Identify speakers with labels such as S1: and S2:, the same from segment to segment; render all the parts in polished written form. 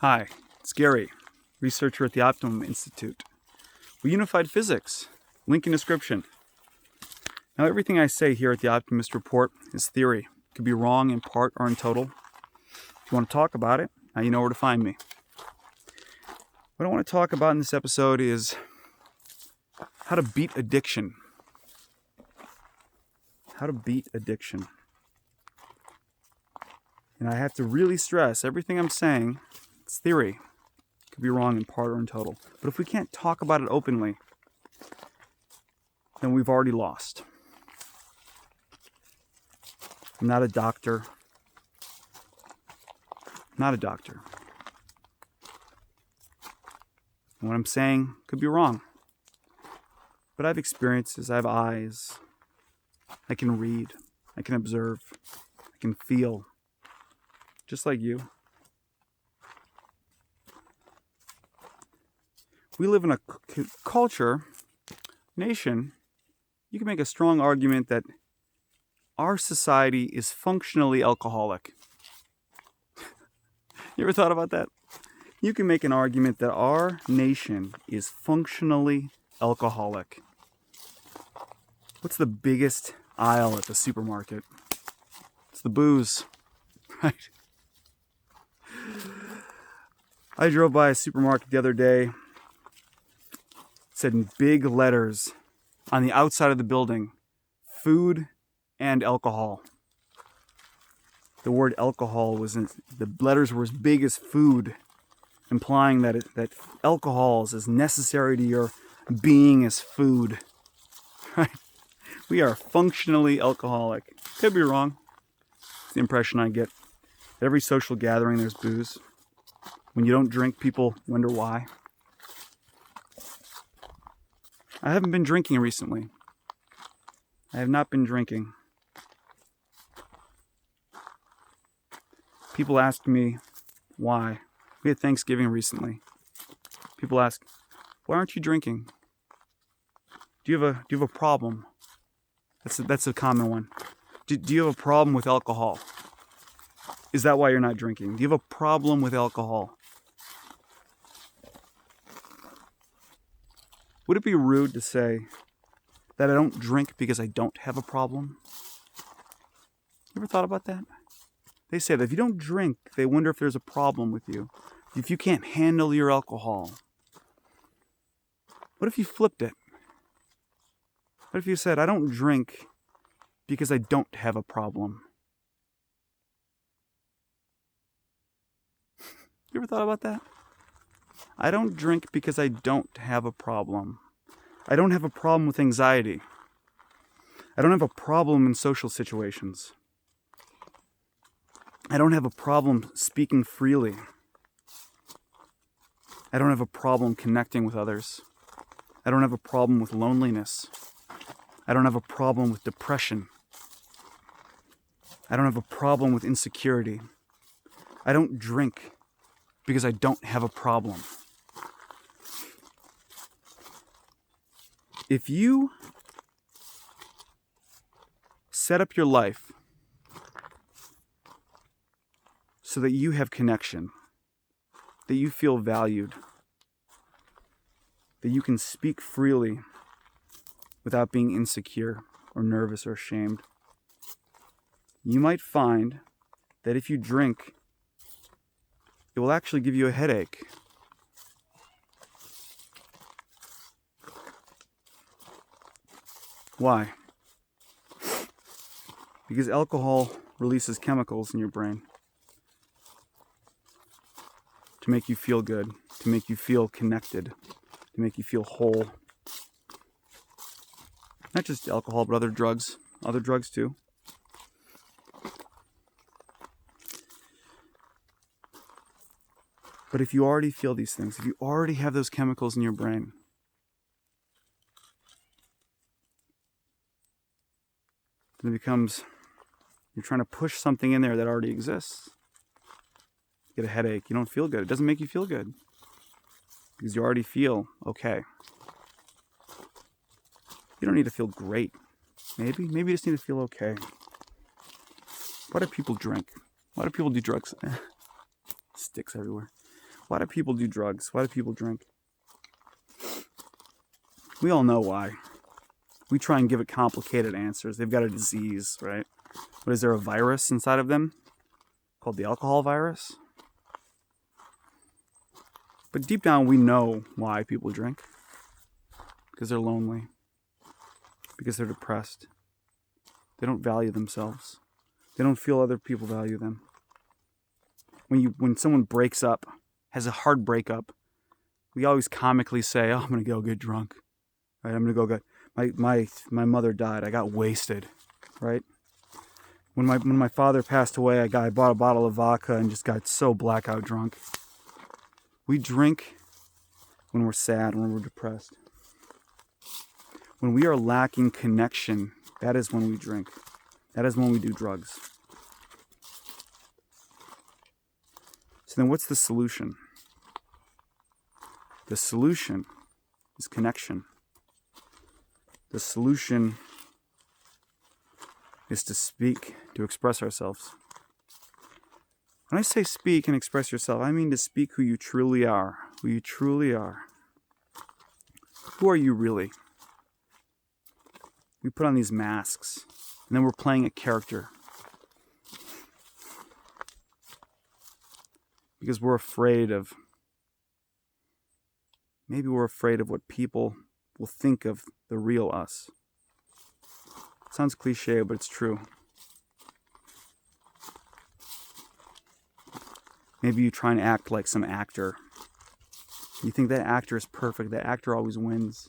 S1: Hi, it's Gary, researcher at the Optimum Institute. We unified physics. Link in description. Now, everything I say here at the Optimist Report is theory. It could be wrong in part or in total. If you want to talk about it, now you know where to find me. What I want to talk about in this episode is how to beat addiction. How to beat addiction. And I have to really stress everything I'm saying, it's theory. It could be wrong in part or in total. But if we can't talk about it openly, then we've already lost. I'm not a doctor. Not a doctor. And what I'm saying could be wrong. But I have experiences, I have eyes. I can read, I can observe, I can feel, just like you. We live in a culture, nation, you can make a strong argument that our society is functionally alcoholic. You ever thought about that? You can make an argument that our nation is functionally alcoholic. What's the biggest aisle at the supermarket? It's the booze, right? I drove by a supermarket the other day. It said in big letters on the outside of the building, food and alcohol. The word alcohol the letters were as big as food, implying that alcohol is as necessary to your being as food. Right? We are functionally alcoholic. Could be wrong. It's the impression I get. At every social gathering, there's booze. When you don't drink, people wonder why. I haven't been drinking recently. I have not been drinking. People ask me why. We had Thanksgiving recently. People ask, why aren't you drinking? Do you have a problem? That's a common one. Do you have a problem with alcohol? Is that why you're not drinking? Do you have a problem with alcohol? Would it be rude to say that I don't drink because I don't have a problem? You ever thought about that? They say that if you don't drink, they wonder if there's a problem with you. If you can't handle your alcohol. What if you flipped it? What if you said, I don't drink because I don't have a problem? You ever thought about that? I don't drink because I don't have a problem. I don't have a problem with anxiety. I don't have a problem in social situations. I don't have a problem speaking freely. I don't have a problem connecting with others. I don't have a problem with loneliness. I don't have a problem with depression. I don't have a problem with insecurity. I don't drink because I don't have a problem. If you set up your life so that you have connection, that you feel valued, that you can speak freely without being insecure or nervous or ashamed, you might find that if you drink, it will actually give you a headache. Why? Because alcohol releases chemicals in your brain to make you feel good, to make you feel connected, to make you feel whole. Not just alcohol, but other drugs too. But if you already feel these things, if you already have those chemicals in your brain, then it becomes, you're trying to push something in there that already exists. You get a headache, you don't feel good. It doesn't make you feel good because you already feel okay. You don't need to feel great. Maybe you just need to feel okay. Why do people drink? Why do people do drugs? Sticks everywhere. Why do people do drugs? Why do people drink? We all know why. We try and give it complicated answers. They've got a disease, right? But is there a virus inside of them called the alcohol virus? But deep down, we know why people drink. Because they're lonely. Because they're depressed. They don't value themselves. They don't feel other people value them. When someone breaks up, has a hard breakup, we always comically say, "Oh, I'm gonna go get drunk. Right? I'm gonna go get my mother died. I got wasted." Right? When my father passed away, I bought a bottle of vodka and just got so blackout drunk. We drink when we're sad, when we're depressed. When we are lacking connection, that is when we drink. That is when we do drugs. So then what's the solution? The solution is connection. The solution is to speak, to express ourselves. When I say speak and express yourself, I mean to speak who you truly are. Who you truly are. Who are you really? We put on these masks, and then we're playing a character. Because we're afraid of, maybe we're afraid of what people will think of the real us. It sounds cliche, but it's true. Maybe you try and act like some actor. You think that actor is perfect, that actor always wins.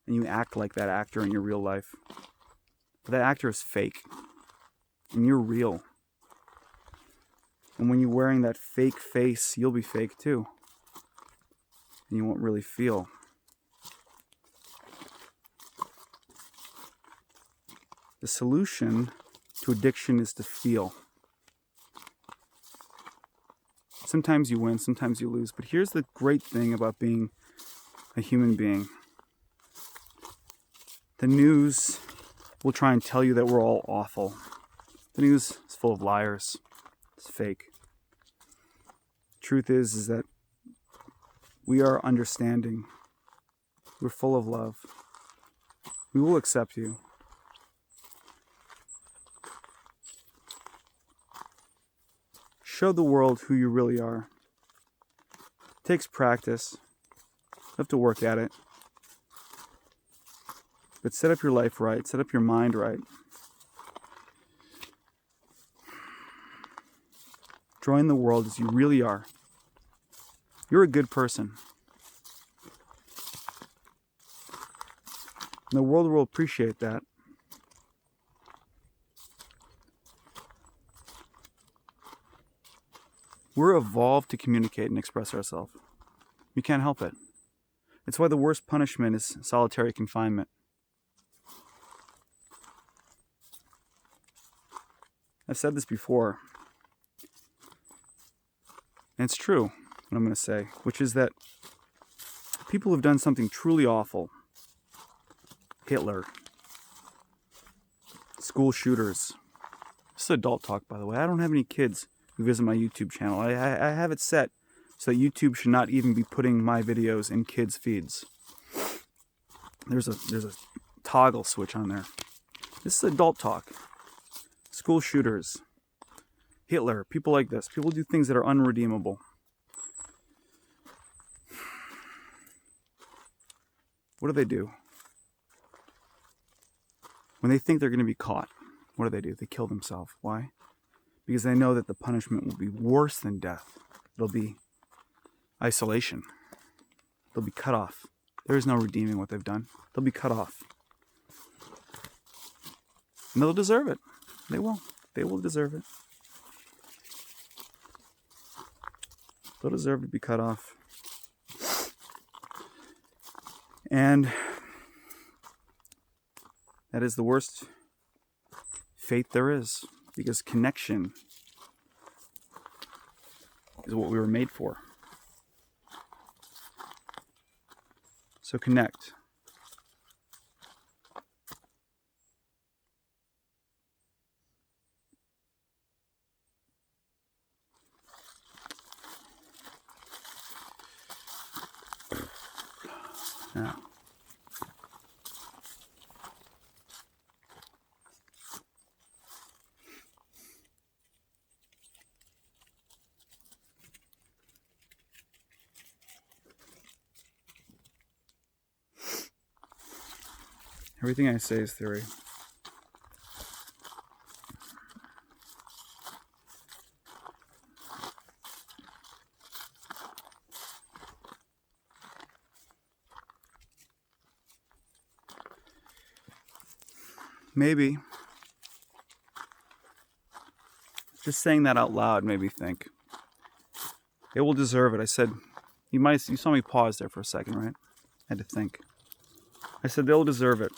S1: And you act like that actor in your real life. But that actor is fake. And you're real. And when you're wearing that fake face, you'll be fake too. And you won't really feel. The solution to addiction is to feel. Sometimes you win, sometimes you lose. But here's the great thing about being a human being. The news will try and tell you that we're all awful. The news is full of liars. It's fake. Truth is that we are understanding. We're full of love. We will accept you. Show the world who you really are. It takes practice. You have to work at it. But set up your life right. Set up your mind right. Join the world as you really are. You're a good person. And the world will appreciate that. We're evolved to communicate and express ourselves. We can't help it. It's why the worst punishment is solitary confinement. I've said this before, and it's true what I'm going to say, which is that people who've done something truly awful, Hitler, school shooters, this is adult talk, by the way. I don't have any kids who visit my YouTube channel. I have it set so that YouTube should not even be putting my videos in kids' feeds. There's a toggle switch on there. This is adult talk. School shooters, Hitler, people like this. People do things that are unredeemable. What do? When they think they're going to be caught, what do? They kill themselves. Why? Because they know that the punishment will be worse than death. It'll be isolation. They'll be cut off. There is no redeeming what they've done. They'll be cut off. And they'll deserve it. They will. They will deserve it. They'll deserve to be cut off. And that is the worst fate there is. Because connection is what we were made for. So connect. Yeah. Everything I say is theory. Maybe just saying that out loud made me think. It will deserve it. I said, you saw me pause there for a second, right? I had to think. I said, they'll deserve it.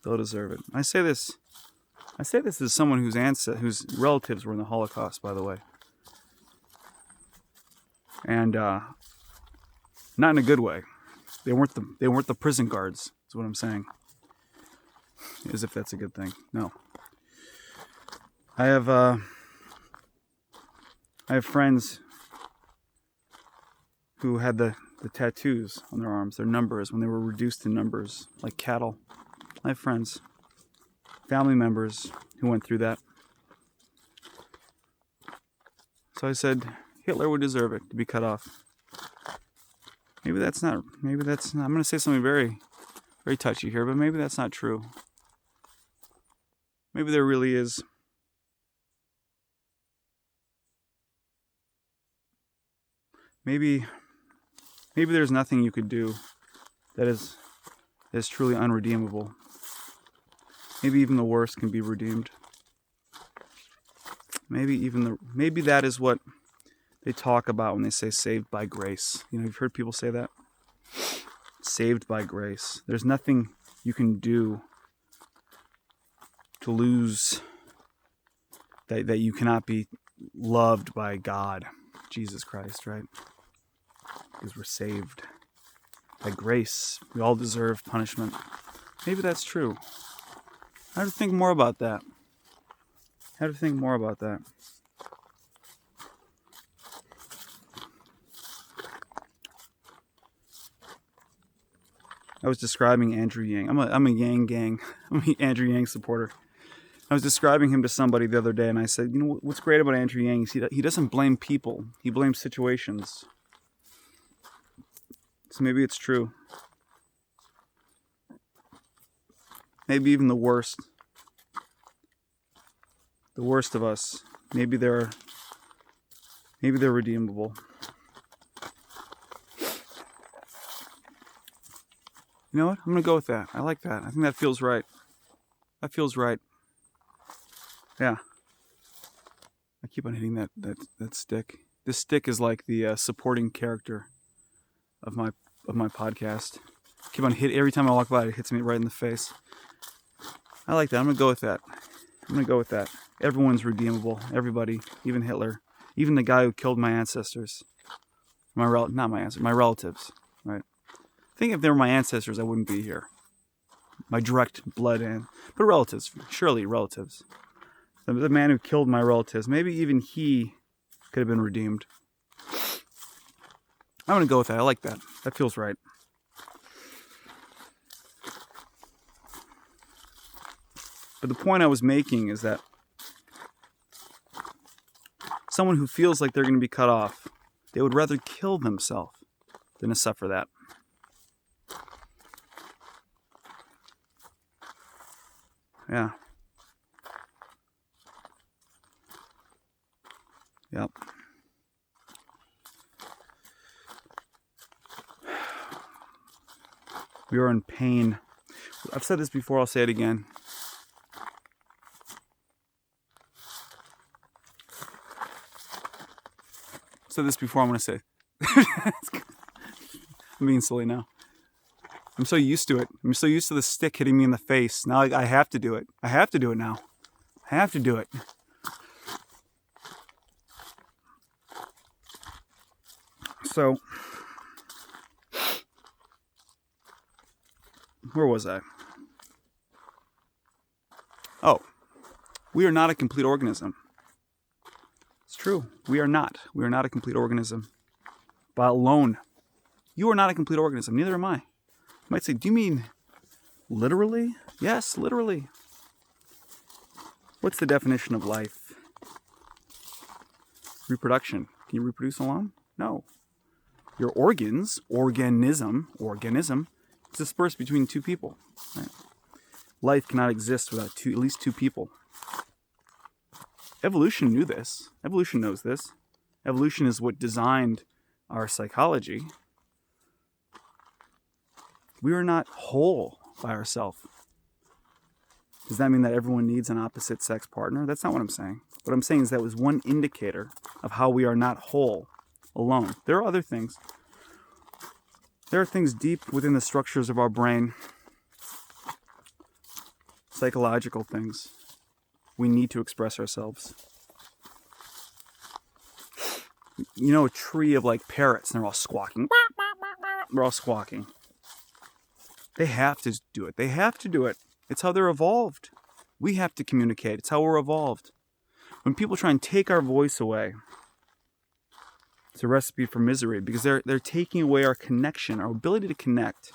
S1: They'll deserve it. I say this as someone whose relatives were in the Holocaust, by the way. And not in a good way. They weren't the prison guards, is what I'm saying. As if that's a good thing. No. I have friends who had the tattoos on their arms, their numbers, when they were reduced to numbers, like cattle. I have friends, family members who went through that. So I said, Hitler would deserve it to be cut off. Maybe that's not, I'm going to say something very, very touchy here, but maybe that's not true. Maybe there really is. Maybe there's nothing you could do that is truly unredeemable. Maybe even the worst can be redeemed. Maybe that is what they talk about when they say saved by grace. You know, you've heard people say that. Saved by grace. There's nothing you can do to lose that you cannot be loved by God, Jesus Christ, right? Because we're saved by grace. We all deserve punishment. Maybe that's true. I have to think more about that. I was describing Andrew Yang. I'm a Yang gang. I'm an Andrew Yang supporter. I was describing him to somebody the other day, and I said, you know, what's great about Andrew Yang is he doesn't blame people. He blames situations. So maybe it's true. Maybe even the worst of us, maybe they're redeemable. You know what? I'm going to go with that. I like that. I think that feels right. Yeah. I keep on hitting that stick. This stick is like the supporting character of my podcast. Keep on every time I walk by, it hits me right in the face. I like that. I'm going to go with that. Everyone's redeemable. Everybody, even Hitler, even the guy who killed my ancestors. My relatives, right? I think if they were my ancestors, I wouldn't be here. My direct blood but relatives, surely relatives. The man who killed my relatives, maybe even he could have been redeemed. I'm going to go with that. I like that. That feels right. But the point I was making is that someone who feels like they're going to be cut off, they would rather kill themselves than to suffer that. Yeah. Yep. We are in pain. I've said this before, I'll say it again. I've said this before, I'm going to say. I'm being silly now. I'm so used to it. I'm so used to the stick hitting me in the face. Now I have to do it. I have to do it now. I have to do it. So, where was I? Oh, we are not a complete organism. It's true. We are not. We are not a complete organism. But alone. You are not a complete organism. Neither am I. You might say, do you mean literally? Yes, literally. What's the definition of life? Reproduction. Can you reproduce alone? No. Your organs, organism, is dispersed between two people. Right? Life cannot exist without at least two people. Evolution knew this. Evolution knows this. Evolution is what designed our psychology. We are not whole by ourselves. Does that mean that everyone needs an opposite sex partner? That's not what I'm saying. What I'm saying is that was one indicator of how we are not whole alone. There are other things. There are things deep within the structures of our brain, psychological things. We need to express ourselves. You know, a tree of like parrots, and they're all squawking. They're all squawking. They have to do it. They have to do it. It's how they're evolved. We have to communicate. It's how we're evolved. When people try and take our voice away, it's a recipe for misery because they're taking away our connection, our ability to connect.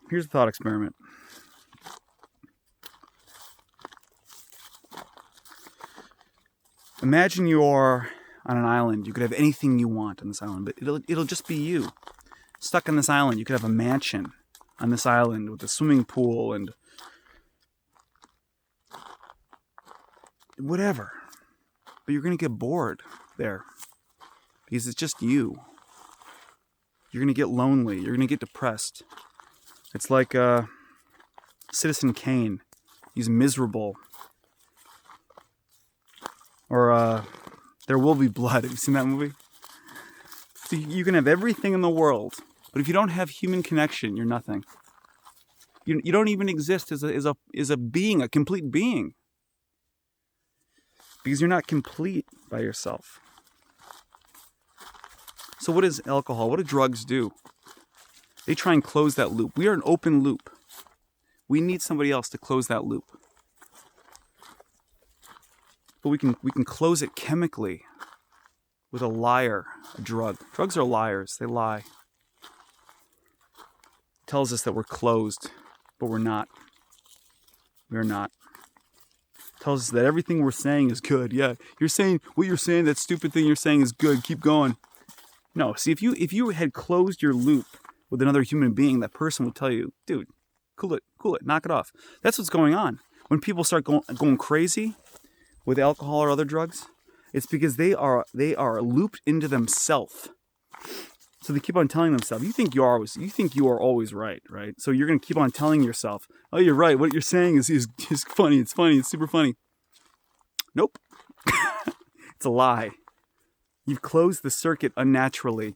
S1: Here's a thought experiment. Imagine you are on an island. You could have anything you want on this island, but it'll just be you. Stuck on this island. You could have a mansion on this island with a swimming pool and whatever. But you're going to get bored there because it's just you. You're going to get lonely. You're going to get depressed. It's like Citizen Kane. He's miserable. Or There Will Be Blood. Have you seen that movie? So you can have everything in the world, but if you don't have human connection, you're nothing. You don't even exist as a being, a complete being. Because you're not complete by yourself. So what is alcohol? What do drugs do? They try and close that loop. We are an open loop. We need somebody else to close that loop. But we can close it chemically with a liar, a drug. Drugs are liars. They lie. It tells us that we're closed, but we're not. We're not. It tells us that everything we're saying is good. Yeah, you're saying what you're saying, that stupid thing you're saying is good. Keep going. No, see, if you had closed your loop with another human being, that person would tell you, dude, cool it, knock it off. That's what's going on. When people start going crazy with alcohol or other drugs, it's because they are looped into themselves. So they keep on telling themselves, you think you are always right? So you're going to keep on telling yourself, oh, you're right. What you're saying is funny. It's funny. It's super funny. Nope. It's a lie. You've closed the circuit unnaturally.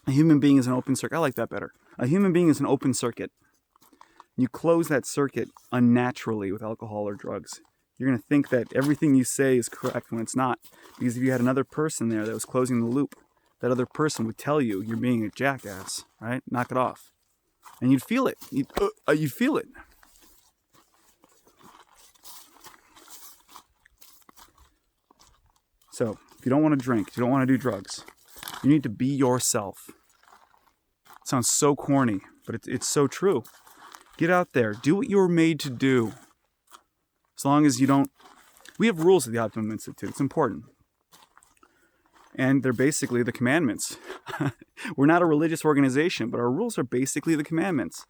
S1: A human being is an open circuit. I like that better. A human being is an open circuit. You close that circuit unnaturally with alcohol or drugs. You're going to think that everything you say is correct when it's not. Because if you had another person there that was closing the loop, that other person would tell you you're being a jackass, right? Knock it off. And you'd feel it. You'd feel it. So, if you don't want to drink, if you don't want to do drugs, you need to be yourself. It sounds so corny, but it's so true. Get out there. Do what you were made to do. As long as you don't... We have rules at the Optimum Institute. It's important. And they're basically the commandments. We're not a religious organization, but our rules are basically the commandments.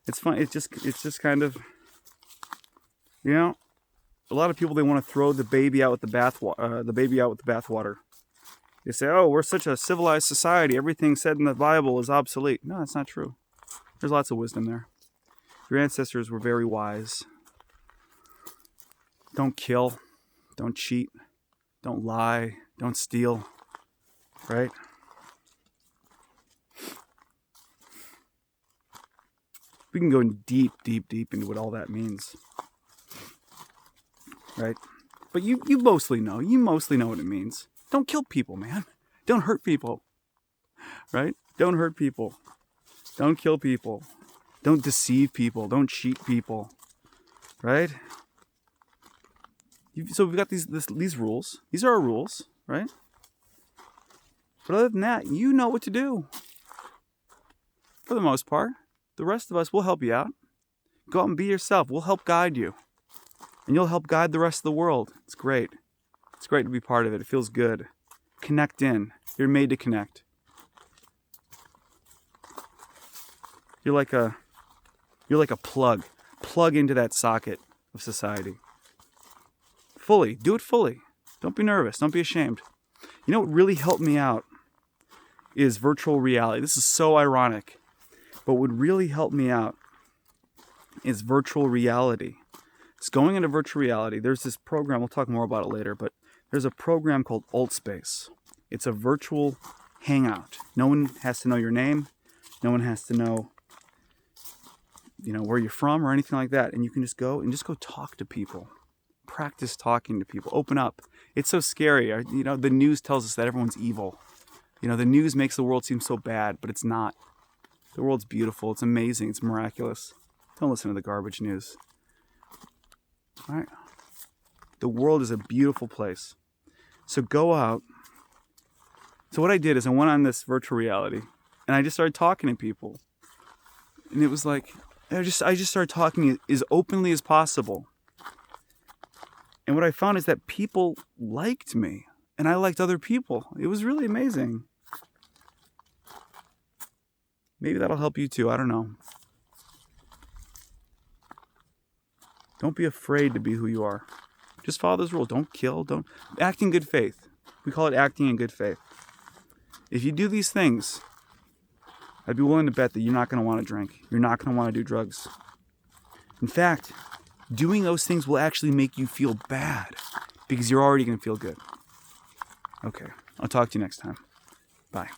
S1: It's fun. It's just kind of... You know, a lot of people, they want to throw the baby out with the bathwater. They say, oh, we're such a civilized society. Everything said in the Bible is obsolete. No, that's not true. There's lots of wisdom there. Your ancestors were very wise. Don't kill. Don't cheat. Don't lie. Don't steal. Right? We can go deep into what all that means. Right? But you mostly know. You mostly know what it means. Don't kill people, man. Don't hurt people. Right? Don't hurt people. Don't kill people. Don't deceive people. Don't cheat people. Right? So we've got these rules. These are our rules, right? But other than that, you know what to do. For the most part. The rest of us will help you out. Go out and be yourself. We'll help guide you. And you'll help guide the rest of the world. It's great. It's great to be part of it. It feels good. Connect in. You're made to connect. You're like a plug. Plug into that socket of society. Fully. Do it fully. Don't be nervous. Don't be ashamed. You know what really helped me out is virtual reality. This is so ironic. But what would really help me out is virtual reality. It's going into virtual reality. There's this program, we'll talk more about it later, but there's a program called AltSpace. It's a virtual hangout. No one has to know your name. No one has to know, where you're from or anything like that. And you can just go talk to people. Practice talking to people. Open up. It's so scary. The news tells us that everyone's evil. The news makes the world seem so bad, but it's not. The world's beautiful. It's amazing. It's miraculous. Don't listen to the garbage news. All right? The world is a beautiful place. So go out. So what I did is I went on this virtual reality and I just started talking to people. And it was like, I just started talking as openly as possible. And what I found is that people liked me and I liked other people. It was really amazing. Maybe that'll help you too. I don't know. Don't be afraid to be who you are. Just follow those rules. Don't kill. Don't act in good faith. We call it acting in good faith. If you do these things, I'd be willing to bet that you're not going to want to drink. You're not going to want to do drugs. In fact, doing those things will actually make you feel bad because you're already going to feel good. Okay. I'll talk to you next time. Bye.